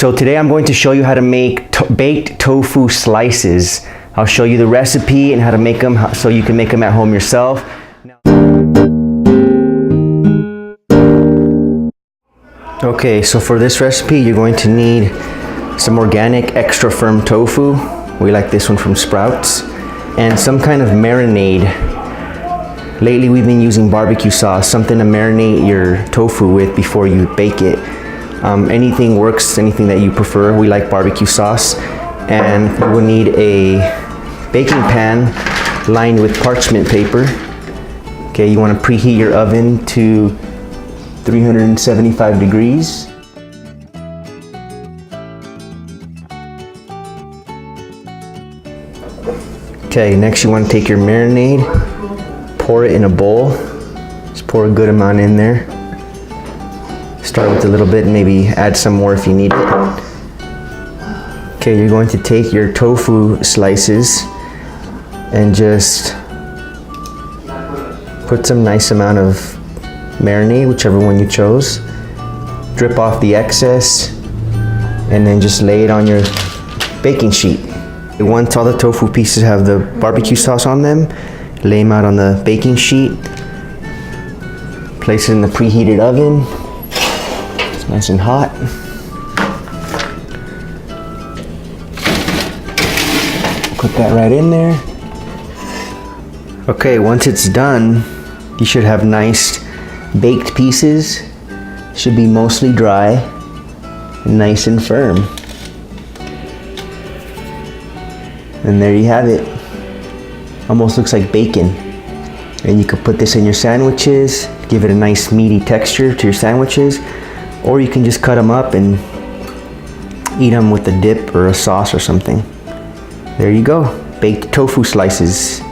So today I'm going to show you how to make baked tofu slices. I'll show you the recipe and how to make them so you can make them at home yourself. Okay, so for this recipe you're going to need some organic extra firm tofu. We like this one from Sprouts. And some kind of marinade. Lately we've been using barbecue sauce, something to marinate your tofu with before you bake it. Anything works, anything that you prefer. We like barbecue sauce. And you will need a baking pan lined with parchment paper. Okay, you want to preheat your oven to 375 degrees. Okay, next you want to take your marinade, pour it in a bowl. Just pour a good amount in there. Start with a little bit and maybe add some more if you need it. Okay, you're going to take your tofu slices and just put some nice amount of marinade, whichever one you chose. Drip off the excess and then just lay it on your baking sheet. Once all the tofu pieces have the barbecue sauce on them, lay them out on the baking sheet. Place it in the preheated oven. It's nice and hot. Put that right in there. Okay, once it's done, you should have nice baked pieces. Should be mostly dry, nice and firm. And there you have it. Almost looks like bacon. And you could put this in your sandwiches, give it a nice meaty texture to your sandwiches, or you can just cut them up and eat them with a dip or a sauce or something. There you go, baked tofu slices.